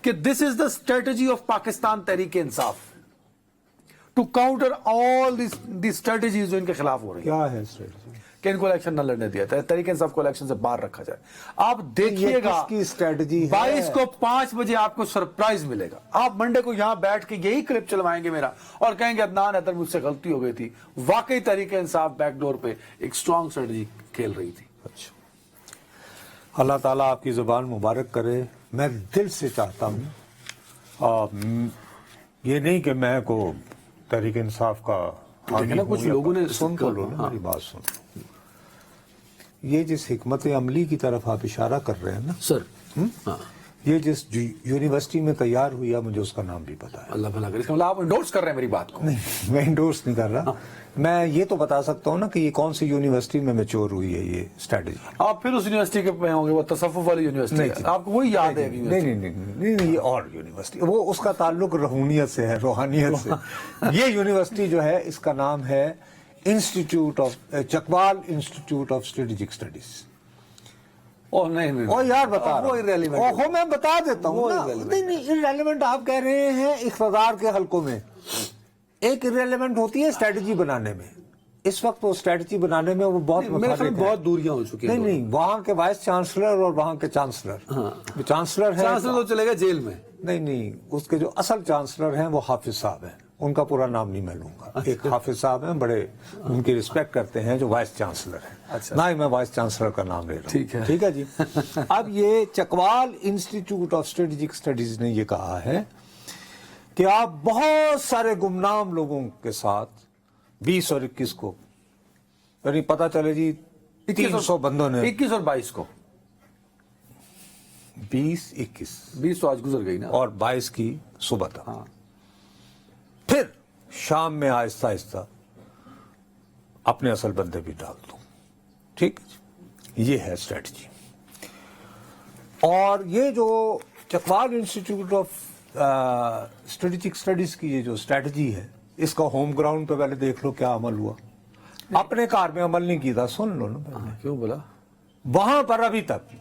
کہ this is the strategy of Pakistan Tehreek Insaf to counter all the strategies جو ان کے خلاف ہو رہی ہیں. کیا ہے اسٹریٹجی؟ کہ ان کو الیکشن نہ لڑنے دیا جائے, تحریک انصاف کو الیکشن سے باہر رکھا جائے. آپ دیکھیے گا کس کی اسٹریٹجی ہے؟ 22 کو 5 بجے آپ کو سرپرائز ملے گا. آپ منڈے کو یہاں بیٹھ کے یہی کلپ چلوائیں گے میرا اور کہیں گے عدنان حیدر مجھ سے غلطی ہو گئی تھی. واقعی تحریک انصاف بیک ڈور پہ ایک اسٹرانگ اسٹریٹجی کھیل رہی تھی. اچھا, اللہ تعالیٰ آپ کی زبان مبارک کرے. میں دل سے چاہتا ہوں یہ نہیں کہ میں کو تحریک انصاف کا دیکھیں نا, کچھ لوگوں نے سن تو لو نا, میری بات سن لو. یہ جس حکمت عملی کی طرف آپ اشارہ کر رہے ہیں نا سر, یہ جس یونیورسٹی میں تیار ہوئی ہے, مجھے اس کا نام بھی پتا ہے. اللہ بھلا کرے. اس کا مطلب آپ انڈورس کر رہے ہیں میری بات کو؟ نہیں, میں انڈورس نہیں کر رہا. میں یہ تو بتا سکتا ہوں نا کہ یہ کون سی یونیورسٹی میں میچور ہوئی ہے یہ اسٹریٹجی. آپ پھر اس یونیورسٹی کے پہ ہوں گے, وہ تصوف والی یونیورسٹی ہے, آپ کو وہی یاد ہے؟ نہیں, یہ اور یونیورسٹی, وہ اس کا تعلق روحانیت سے ہے, روحانیت سے. یہ یونیورسٹی جو ہے اس کا نام ہے institute of Chakwal institute of strategic studies. نہیں یار بتا وہ irrelevant. میں بتا دیتا ہوں نا. نہیں, irrelevant آپ کہہ رہے ہیں اقتدار کے حلقوں میں. ایک irrelevant ہوتی ہے اسٹریٹجی بنانے میں. اس وقت وہ اسٹریٹجی بنانے میں وہ بہت دوریاں ہو چکی ہیں. نہیں, وہاں کے وائس چانسلر اور وہاں کے چانسلر, چانسلر ہے تو چلے گا جیل میں. نہیں, اس کے جو اصل چانسلر ہیں وہ حافظ صاحب ہیں. ان کا پورا نام نہیں میں لوں گا. ایک حافظ صاحب ہیں, بڑے ان کی رسپیکٹ کرتے ہیں, جو وائس چانسلر ہیں. نہ ہی میں وائس چانسلر کا نام لے رہا ہوں. ٹھیک ہے جی. اب یہ Chakwal institute of strategic studies نے یہ کہا ہے کہ آپ بہت سارے گمنام لوگوں کے ساتھ 20 اور 21 کو, یعنی پتہ چلے جی 300 بندوں نے, 21 اور 22 کو, 20 تو آج گزر گئی نا, اور 22 کی صبح تک. پھر شام میں آہستہ آہستہ اپنے اصل بندے بھی ڈال دوں. ٹھیک, یہ ہے اسٹریٹجی. اور یہ جو Chakwal institute of strategic studies کی یہ جو اسٹریٹجی ہے, اس کا ہوم گراؤنڈ پہ پہلے دیکھ لو کیا عمل ہوا. اپنے کار میں عمل نہیں کی تھا, سن لو نا. کیوں بولا؟ وہاں وہاں پر ابھی تک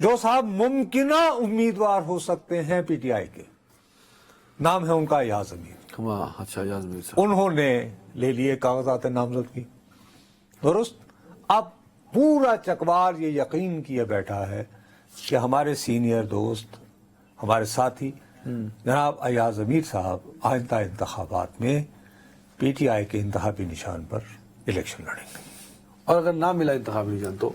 جو صاحب ممکنہ امیدوار ہو سکتے ہیں پی ٹی آئی کے, نام ہے ان کا ایاز امیر. اچھا, ایاز امیر صاحب, انہوں نے لے لیے کاغذات نامزد کی. درست. اب پورا چکوال یہ یقین کیے بیٹھا ہے کہ ہمارے سینئر دوست, ہمارے ساتھی جناب ایاز امیر صاحب آئندہ انتخابات میں پی ٹی آئی کے انتخابی نشان پر الیکشن لڑیں گے. اور اگر نہ ملا انتخابی نشان تو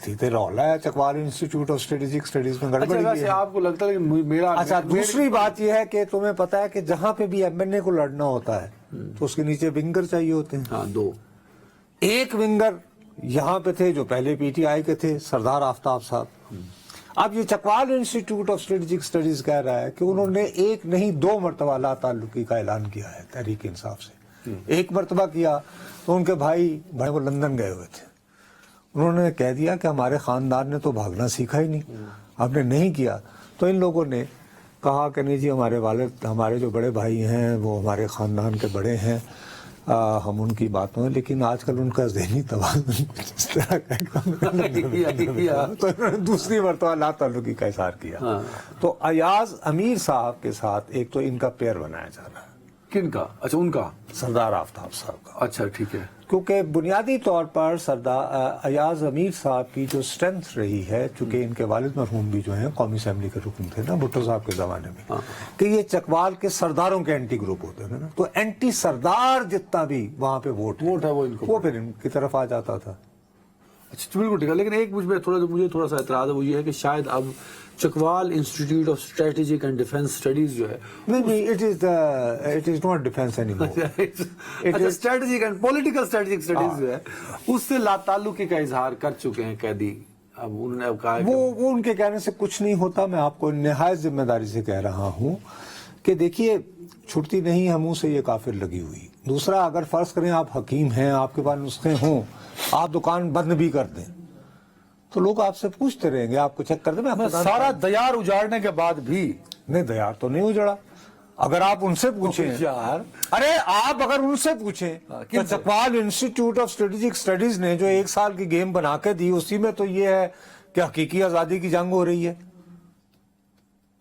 سیدھے رولا ہے Chakwal institute of strategic studies میں گڑبڑی اچھا, ہے. آپ کو لگتا ہے کہ میرا اچھا, دوسری بات یہ ہے کہ تمہیں پتا ہے کہ جہاں پہ بھی ایم این اے کو لڑنا ہوتا ہے تو اس کے نیچے ونگر چاہیے ہوتے ہیں. ہاں, 2. ایک ونگر یہاں پہ تھے جو پہلے پی ٹی آئی کے تھے, سردار آفتاب صاحب. اب یہ Chakwal institute of strategic studies کہہ رہا ہے کہ انہوں نے ایک نہیں 2 مرتبہ لا تعلقی کا اعلان کیا ہے تحریک انصاف سے. ایک مرتبہ کیا تو ان کے بھائی وہ لندن گئے ہوئے تھے, انہوں نے کہہ دیا کہ ہمارے خاندان نے تو بھاگنا سیکھا ہی نہیں, ہم نے نہیں کیا. تو ان لوگوں نے کہا کہ نہیں جی, ہمارے والد, ہمارے جو بڑے بھائی ہیں وہ ہمارے خاندان کے بڑے ہیں, ہم ان کی باتوں ہیں, لیکن آج کل ان کا ذہنی توازن اس طرح کا تو انہوں نے دوسری مرتبہ لا تعلقی کا اظہار کیا. تو ایاز امیر صاحب کے ساتھ ایک تو ان کا پیئر بنایا جا رہا ہے. کن کا؟ اچھا, ان کا, سردار آفتاب صاحب کا. اچھا ٹھیک ہے. کیونکہ بنیادی طور پر ایاز امیر صاحب کی جو اسٹرینتھ رہی ہے, چونکہ ان کے والد مرحوم بھی جو ہیں قومی اسمبلی کے رکن تھے نا بھٹو صاحب کے زمانے میں, کہ یہ چکوال کے سرداروں کے اینٹی گروپ ہوتے ہیں نا, تو اینٹی سردار جتنا بھی وہاں پہ ووٹ ہے وہ پھر ان کی طرف آ جاتا تھا. اچھا بالکل ٹھیک ہے. لیکن ایک مجھے تھوڑا سا اعتراض ہے, وہ یہ ہے کہ شاید اب Chakwal institute of strategic and defence studies جو ہے, نہیں, it is not defence any more. Strategic and political strategic studies جو ہے اس سے لا تعلقی کا اظہار کر چکے ہیں قیدی. اب انہوں نے کہا وہ ان کے کہنے سے کچھ نہیں ہوتا. میں آپ کو نہایت ذمہ داری سے کہہ رہا ہوں کہ دیکھیے, چھٹتی نہیں ہے منہ سے یہ کافر لگی ہوئی. دوسرا, اگر فرض کریں آپ حکیم ہیں, آپ کے پاس نسخے ہوں, آپ دکان بند بھی کر دیں تو لوگ آپ سے پوچھتے رہیں گے, آپ کو چیک کر دیں. سارا دیار اجاڑنے کے بعد بھی نہیں, دیار تو نہیں اجڑا. اگر آپ ان سے پوچھیں, ارے آپ اگر ان سے پوچھیں کہ Chakwal institute of strategic studies نے جو 1 سال کی گیم بنا کے دی, اسی میں تو یہ ہے کہ حقیقی آزادی کی جنگ ہو رہی ہے.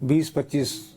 20-25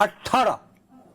18